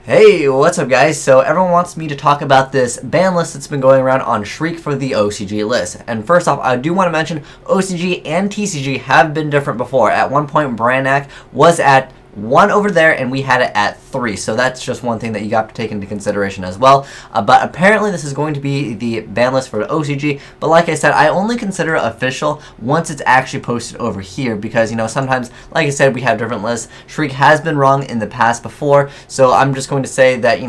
Hey, what's up guys? So everyone wants me to talk about this ban list that's been going around on Shriek for the OCG list. And first off, I do want to mention OCG and TCG have been different before. At one point, Brannack was at 1 over there and we had it at 3, so that's just one thing that you got to take into consideration as well. But apparently this is going to be the ban list for the OCG, but like I said, I only consider it official once it's actually posted over here, because sometimes, like I said, we have different lists. Shriek has been wrong in the past before, so I'm just going to say that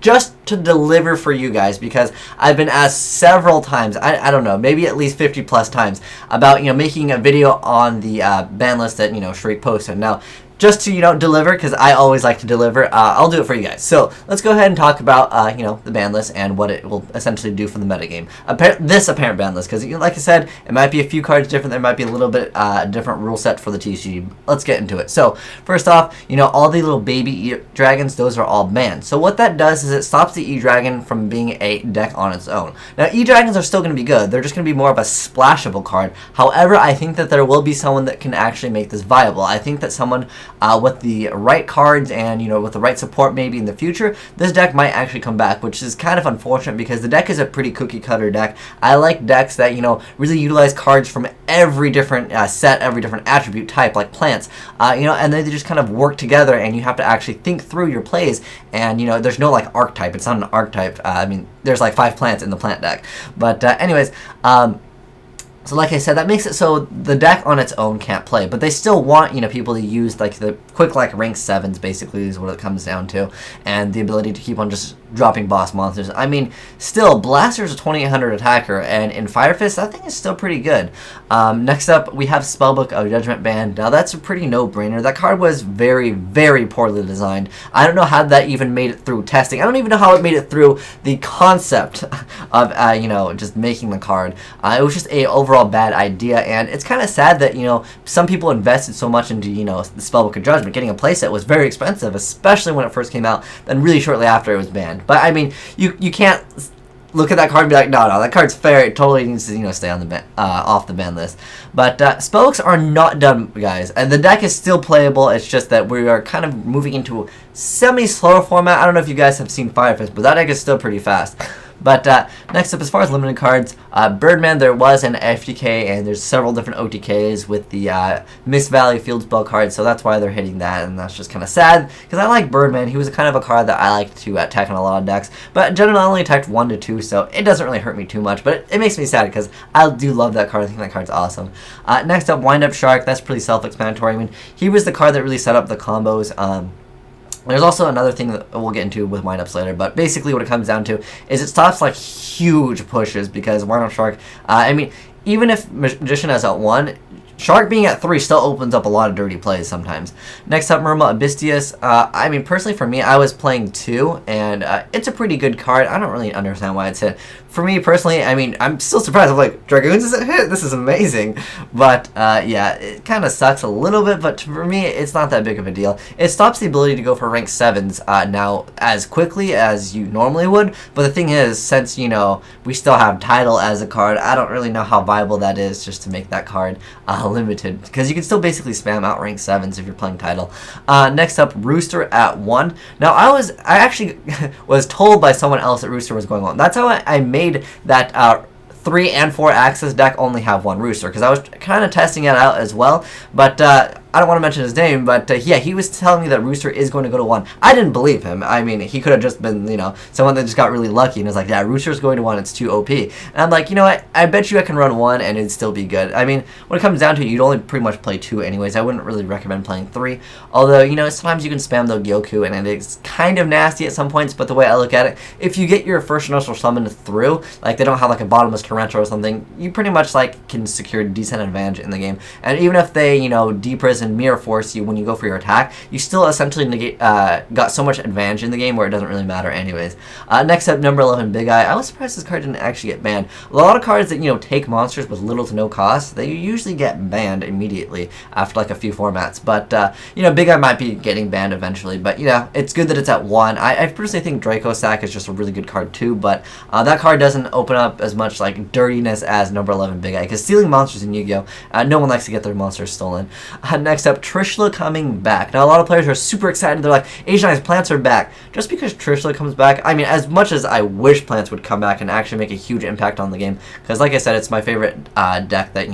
just to deliver for you guys, because I've been asked several times, I don't know, maybe at least 50 plus times, about making a video on the ban list that Shriek posted. Now, just to deliver, because I always like to deliver, I'll do it for you guys. So let's go ahead and talk about the ban list and what it will essentially do for the metagame. This apparent ban list, because like I said, it might be a few cards different. There might be a little bit different rule set for the TCG. Let's get into it. So first off, all the little baby E-Dragons, those are all banned. So what that does is it stops the E-Dragon from being a deck on its own. Now E-Dragons are still going to be good. They're just going to be more of a splashable card. However, I think that there will be someone that can actually make this viable. I think that someone with the right cards and with the right support maybe in the future, this deck might actually come back, which is kind of unfortunate because the deck is a pretty cookie cutter deck. I like decks that really utilize cards from every different set, every different attribute type, like plants, and they just kind of work together, and you have to actually think through your plays. And there's no like archetype. It's not an archetype. I mean, there's like 5 plants in the plant deck, but anyways. So like I said, that makes it so the deck on its own can't play, but they still want people to use like the quick rank 7s basically is what it comes down to, and the ability to keep on just dropping boss monsters. I mean, still, Blaster's a 2800 attacker, and in Fire Fist, that thing is still pretty good. Next up, we have Spellbook of Judgment Band. Now that's a pretty no-brainer. That card was very, very poorly designed. I don't know how that even made it through testing. I don't even know how it made it through the concept of just making the card. It was just a overall bad idea, and it's kind of sad that some people invested so much into the Spellbook of Judgment. Getting a playset was very expensive, especially when it first came out. Then really shortly after it was banned. But I mean, you can't look at that card and be like, no, that card's fair. It totally needs to stay on the off the ban list. But Spellbooks are not done, guys, and the deck is still playable. It's just that we are kind of moving into a semi-slower format. I don't know if you guys have seen Fire Fist, but that deck is still pretty fast. But next up, as far as limited cards, Birdman, there was an FTK, and there's several different OTKs with the Mist Valley Field Spell card, so that's why they're hitting that, and that's just kind of sad, because I like Birdman. He was kind of a card that I like to attack on a lot of decks, but generally I only attacked 1 to 2, so it doesn't really hurt me too much, but it makes me sad, because I do love that card. I think that card's awesome. Next up, Wind Up Shark. That's pretty self-explanatory. I mean, he was the card that really set up the combos. There's also another thing that we'll get into with windups later, but basically what it comes down to is it stops like huge pushes, because Wind Up Shark, I mean, even if Magician is at 1, Shark being at 3 still opens up a lot of dirty plays sometimes. Next up, Murma Abystius. I mean, personally for me, I was playing 2, and it's a pretty good card. I don't really understand why it's hit. For me personally, I mean, I'm still surprised. I'm like, Dragoons isn't hit? This is amazing. But yeah, it kind of sucks a little bit, but for me, it's not that big of a deal. It stops the ability to go for rank 7s now as quickly as you normally would. But the thing is, since, we still have Tidal as a card, I don't really know how viable that is just to make that card limited, because you can still basically spam out rank 7s if you're playing Tidal. Next up, Rooster at 1. Now, I actually was told by someone else that Rooster was going on. That's how I made that 3 and 4 Axis deck only have 1 Rooster, because I was kind of testing it out as well, but I don't want to mention his name, but yeah, he was telling me that Rooster is going to go to 1. I didn't believe him. I mean, he could have just been, someone that just got really lucky and was like, yeah, Rooster's going to 1, it's too OP. And I'm like, you know what, I bet you I can run 1 and it'd still be good. I mean, when it comes down to it, you'd only pretty much play 2 anyways. I wouldn't really recommend playing 3, although, sometimes you can spam the Gyoku and it's kind of nasty at some points, but the way I look at it, if you get your first initial summon through, like they don't have like a bottomless Torrential or something, you pretty much like can secure decent advantage in the game. And even if they, Deepris and Mirror Force you when you go for your attack, you still essentially negate, got so much advantage in the game where it doesn't really matter anyways. Next up, number 11, Big Eye. I was surprised this card didn't actually get banned. A lot of cards that, take monsters with little to no cost, they usually get banned immediately after like a few formats. But, Big Eye might be getting banned eventually, but, it's good that it's at 1. I personally think Draco Sack is just a really good card too, but that card doesn't open up as much dirtiness as number 11, Big Eye, because stealing monsters in Yu-Gi-Oh! No one likes to get their monsters stolen. Next up, Trishula coming back. Now, a lot of players are super excited. They're like, Age 9's Plants are back. Just because Trishula comes back, I mean, as much as I wish Plants would come back and actually make a huge impact on the game, because like I said, it's my favorite deck that,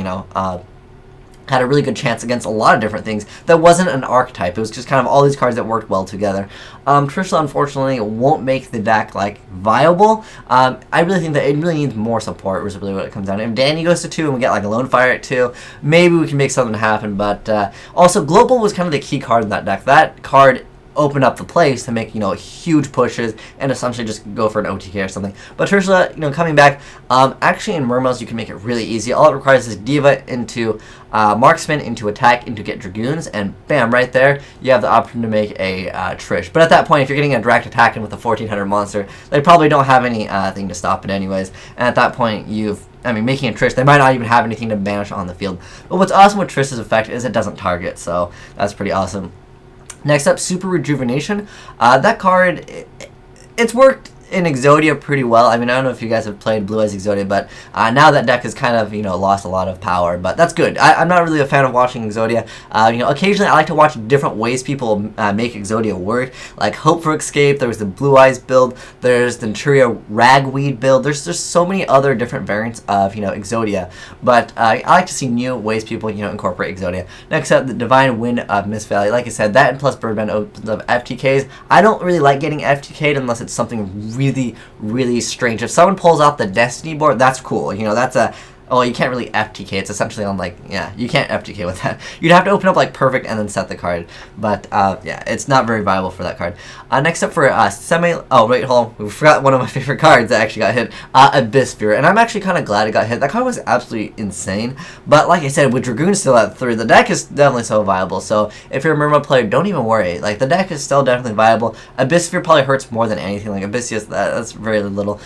had a really good chance against a lot of different things that wasn't an archetype. It was just kind of all these cards that worked well together. Trishula, unfortunately, won't make the deck, viable. I really think that it really needs more support, is really what it comes down to. If Danny goes to 2 and we get, a Lone Fire at 2, maybe we can make something happen, but also, Global was kind of the key card in that deck. That card open up the place to make, huge pushes and essentially just go for an OTK or something. But Trishula, coming back, actually in Murmels, you can make it really easy. All it requires is Diva into Marksman, into Attack, into get Dragoons, and bam, right there, you have the option to make a Trish. But at that point, if you're getting a direct attack in with a 1400 monster, they probably don't have anything to stop it anyways. And at that point, making a Trish, they might not even have anything to banish on the field. But what's awesome with Trish's effect is it doesn't target, so that's pretty awesome. Next up, Super Rejuvenation. That card, it's worked in Exodia pretty well. I don't know if you guys have played Blue Eyes Exodia, but now that deck has kind of, lost a lot of power, but that's good. I'm not really a fan of watching Exodia. Occasionally I like to watch different ways people make Exodia work, like Hope for Escape, there's the Blue Eyes build, there's the Naturia Ragweed build, there's just so many other different variants of, Exodia, but I like to see new ways people, incorporate Exodia. Next up, the Divine Wind of Mist Valley. Like I said, that and plus Birdman opens up FTKs. I don't really like getting FTK'd unless it's something really, really strange. If someone pulls out the Destiny board, that's cool. That's a... Oh, you can't really FTK. It's essentially on, you can't FTK with that. You'd have to open up, Perfect and then set the card. But, yeah, it's not very viable for that card. Next up for Oh, wait, hold on. We forgot one of my favorite cards that actually got hit. Abyss Sphere. And I'm actually kind of glad it got hit. That card was absolutely insane. But, like I said, with Dragoon still at 3, the deck is definitely so viable. So, if you're a Murmel player, don't even worry. The deck is still definitely viable. Abyss Sphere probably hurts more than anything. Abyss, that's very little,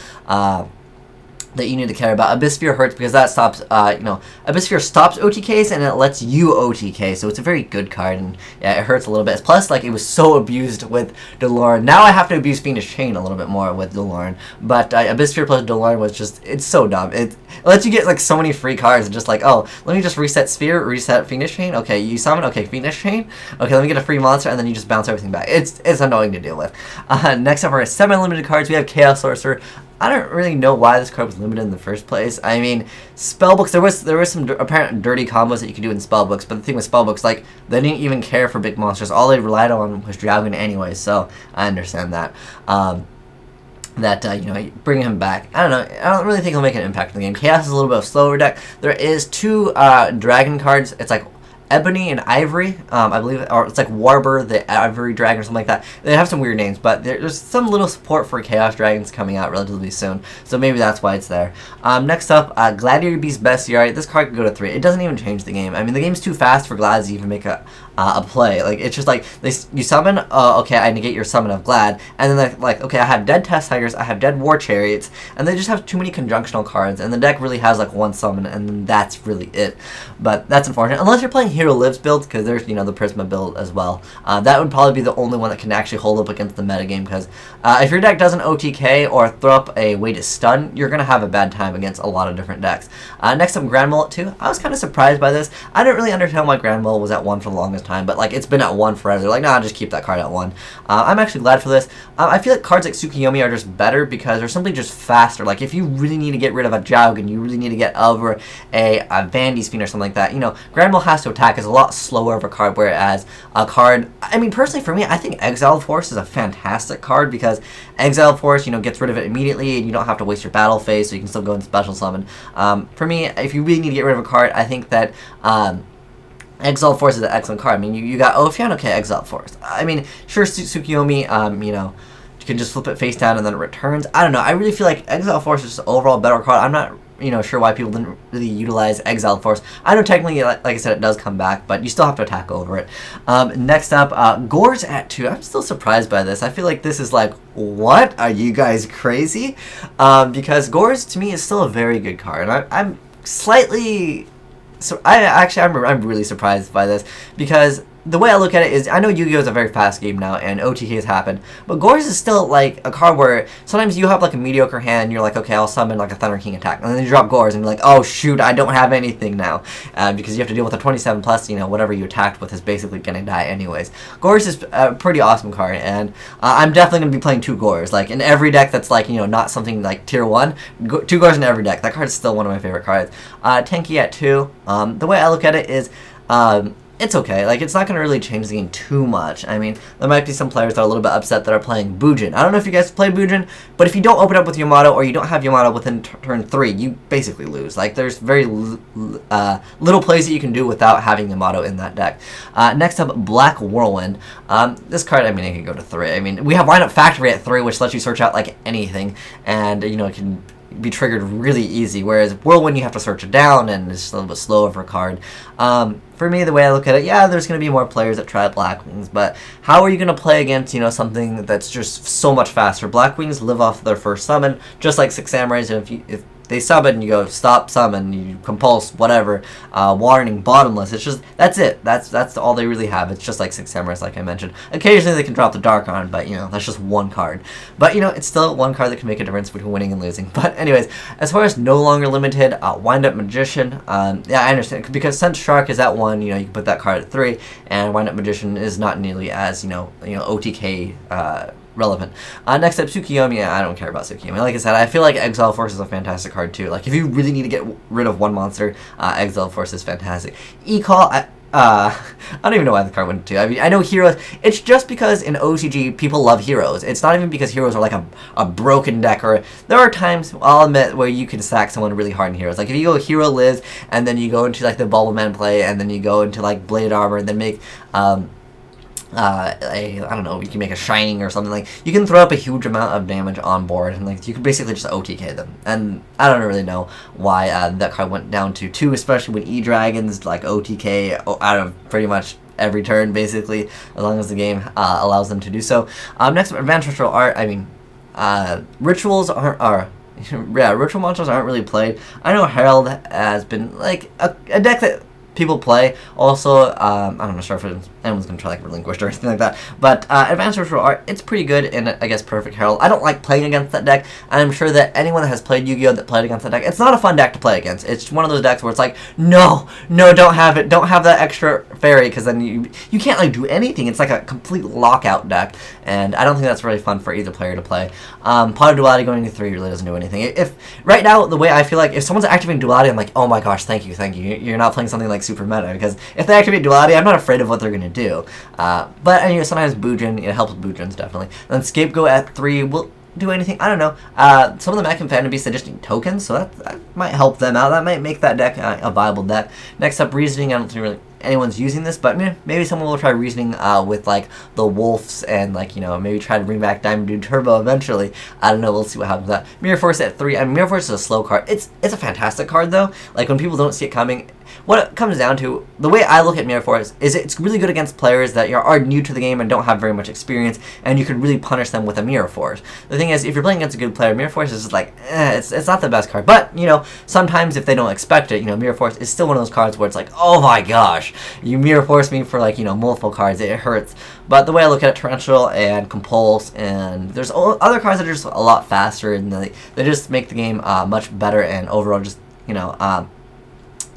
that you need to care about. Abyss Sphere hurts because that stops, Abyss Sphere stops OTKs and it lets you OTK, so it's a very good card, and yeah, it hurts a little bit. Plus, it was so abused with Dolorn. Now I have to abuse Fiendish Chain a little bit more with Dolorn, but Abyss Sphere plus Dolorn was just, it's so dumb. It lets you get, so many free cards, and just oh, let me just reset Sphere, reset Fiendish Chain, okay, you summon, okay, Fiendish Chain, okay, let me get a free monster, and then you just bounce everything back. It's annoying to deal with. Next up are semi-limited cards. We have Chaos Sorcerer. I don't really know why this card was limited in the first place. Spellbooks, there was some apparent dirty combos that you could do in spellbooks, but the thing with spellbooks, they didn't even care for big monsters. All they relied on was Dragon anyway, so I understand that. Bring him back. I don't know. I don't really think he'll make an impact in the game. Chaos is a little bit of a slower deck. There is 2 dragon cards. It's Ebony and Ivory, I believe, or it's Warber, the Ivory Dragon, or something like that. They have some weird names, but there's some little support for Chaos Dragons coming out relatively soon, so maybe that's why it's there. Next up, Gladiator Beast Bestiary. This card could go to 3. It doesn't even change the game. The game's too fast for Glads to even make a play. It's just you summon, okay, I negate your summon of Glad, and then okay, I have dead Test Tigers, I have dead War Chariots, and they just have too many conjunctional cards, and the deck really has 1 summon, and then that's really it. But that's unfortunate, unless you're playing Hero Lives build, because there's, the Prisma build as well. That would probably be the only one that can actually hold up against the metagame, because if your deck doesn't OTK or throw up a way to stun, you're going to have a bad time against a lot of different decks. Next up, Grand Mullet 2. I was kind of surprised by this. I didn't really understand why Grand Mullet was at 1 for the longest time, but it's been at 1 forever. They're nah, just keep that card at 1. I'm actually glad for this. I feel like cards like Tsukuyomi are just better because they're simply just faster. If you really need to get rid of a Jowg and you really need to get over a Vandy's Fiend or something like that, Grand Mullet has to attack is a lot slower of a card, whereas a card, personally for me, I think Exiled Force is a fantastic card because Exiled Force, gets rid of it immediately and you don't have to waste your battle phase, so you can still go and special summon. For me, if you really need to get rid of a card, I think that Exiled Force is an excellent card. You got Ophion, okay, Exiled Force. Sure, Tsukuyomi, you can just flip it face down and then it returns. I don't know. I really feel like Exiled Force is just overall better card. I'm not sure why people didn't really utilize Exiled Force. I know technically, like I said, it does come back, but you still have to attack over it. Next up, Gorz at 2. I'm still surprised by this. I feel like this is what? Are you guys crazy? Because Gorz, to me, is still a very good card. I'm slightly... I'm really surprised by this, because the way I look at it is, I know Yu-Gi-Oh is a very fast game now, and OTK has happened, but Gores is still like a card where sometimes you have like a mediocre hand, and you're like, okay, I'll summon like a Thunder King attack, and then you drop Gores, and you're like, oh shoot, I don't have anything now, because you have to deal with a 27 plus, you know, whatever you attacked with is basically gonna die anyways. Gores is a pretty awesome card, and I'm definitely gonna be playing 2 Gores, like in every deck that's like, you know, not something like tier 1, 2 Gores in every deck. That card is still one of my favorite cards. Tenki at 2, the way I look at it is, it's okay. Like, it's not going to really change the game too much. I mean, there might be some players that are a little bit upset that are playing Bujin. I don't know if you guys play Bujin, but if you don't open up with Yamato or you don't have Yamato within turn 3, you basically lose. Like, there's very little plays that you can do without having Yamato in that deck. Next up, Black Whirlwind. This card, I mean, it can go to 3. I mean, we have Lineup Factory at 3, which lets you search out, like, anything, and, you know, it can be triggered really easy, whereas Whirlwind you have to search it down, and it's a little bit slow of a card. For me, the way I look at it, yeah, there's going to be more players that try Black Wings, but how are you going to play against, you know, something that's just so much faster? Black Wings live off their first summon, just like Six Samurais, and if they summon, you go stop summon, you compulse, whatever, warning, bottomless. It's just, that's it. That's all they really have. It's just like Six Samurais, like I mentioned. Occasionally they can drop the Darkon, but, you know, that's just one card. But, you know, it's still one card that can make a difference between winning and losing. But anyways, as far as no longer limited, Wind Up Magician, yeah, I understand, because since Shark is at 1, you know, you can put that card at 3, and Wind Up Magician is not nearly as, you know, OTK, relevant. Next up, Tsukiyomi. I don't care about Tsukiyomi. Like I said, I feel like Exile Force is a fantastic card too. Like, if you really need to get rid of one monster, Exile Force is fantastic. E-Call, I don't even know why the card went to. I mean, I know heroes. It's just because in OCG people love heroes. It's not even because heroes are like a broken deck. Or there are times, I'll admit, where you can sack someone really hard in heroes. Like if you go Hero Liz and then you go into like the Bubble Man play and then you go into like Blade Armor and then make I don't know, you can make a Shining or something. Like, you can throw up a huge amount of damage on board, and like you can basically just OTK them. And I don't really know why that card went down to 2, especially when E-Dragons like OTK out of pretty much every turn, basically, as long as the game allows them to do so. Next up, Advanced Ritual Art. I mean, rituals yeah, ritual monsters aren't really played. I know Herald has been like a deck that people play. Also, I'm not sure if anyone's going to try like Relinquished or anything like that, but Advanced Ritual Art, it's pretty good in, I guess, Perfect Herald. I don't like playing against that deck, and I'm sure that anyone that has played Yu-Gi-Oh! That played against that deck, it's not a fun deck to play against. It's one of those decks where it's like, no, don't have it, don't have that extra fairy, because then you can't like do anything. It's like a complete lockout deck, and I don't think that's really fun for either player to play. Pot of Duality going to 3 really doesn't do anything. If right now, the way I feel like, if someone's activating Duality, I'm like, oh my gosh, thank you. You're not playing something like super meta, because if they activate Duality, I'm not afraid of what they're going to do. But anyway, sometimes Bujin, it helps with Bujins, definitely. Then Scapegoat at 3 will do anything, I don't know. Some of the Mech and Phantom Beasts, they just need tokens, so that might help them out. That might make that deck a viable deck. Next up, Reasoning. I don't think really anyone's using this, but maybe someone will try Reasoning with like the Wolves and like, you know, maybe try to bring back Diamond Dude Turbo eventually. I don't know, we'll see what happens with that. Mirror Force at 3. I mean, Mirror Force is a slow card. It's a fantastic card though. Like when people don't see it coming, what it comes down to, the way I look at Mirror Force is it's really good against players that are new to the game and don't have very much experience, and you can really punish them with a Mirror Force. The thing is, if you're playing against a good player, Mirror Force is just like, it's not the best card. But, you know, sometimes if they don't expect it, you know, Mirror Force is still one of those cards where it's like, oh my gosh, you Mirror Force me for like, you know, multiple cards, it hurts. But the way I look at it, Torrential and Compulse, and there's other cards that are just a lot faster, and they just make the game much better, and overall just, you know,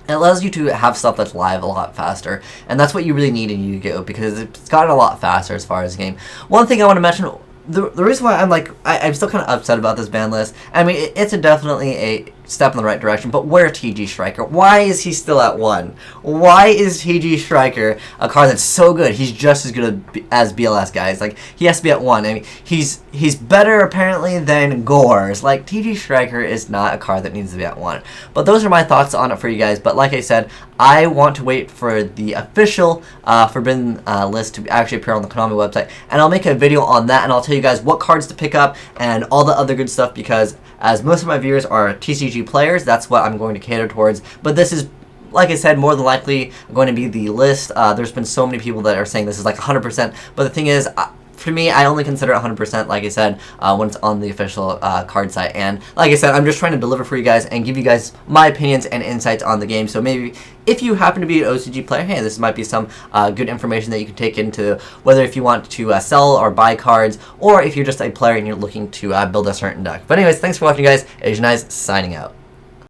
it allows you to have stuff that's live a lot faster, and that's what you really need in Yu-Gi-Oh! Because it's gotten a lot faster as far as the game. One thing I want to mention, the reason why I'm like, I'm still kind of upset about this ban list, I mean, it's definitely a step in the right direction, but where's TG Striker? Why is he still at 1? Why is TG Striker a card that's so good? He's just as good as BLS, guys. Like, he has to be at 1. I mean, he's better, apparently, than Gores. Like, TG Striker is not a card that needs to be at 1. But those are my thoughts on it for you guys. But like I said, I want to wait for the official Forbidden list to actually appear on the Konami website, and I'll make a video on that, and I'll tell you guys what cards to pick up and all the other good stuff, because as most of my viewers are TCG players, that's what I'm going to cater towards. But this is, like I said, more than likely going to be the list. There's been so many people that are saying this is like 100%, but the thing is, for me, I only consider it 100%, like I said, when it's on the official card site. And like I said, I'm just trying to deliver for you guys and give you guys my opinions and insights on the game. So maybe if you happen to be an OCG player, hey, this might be some good information that you can take into whether if you want to sell or buy cards, or if you're just a player and you're looking to build a certain deck. But anyways, thanks for watching, guys. Asianize signing out.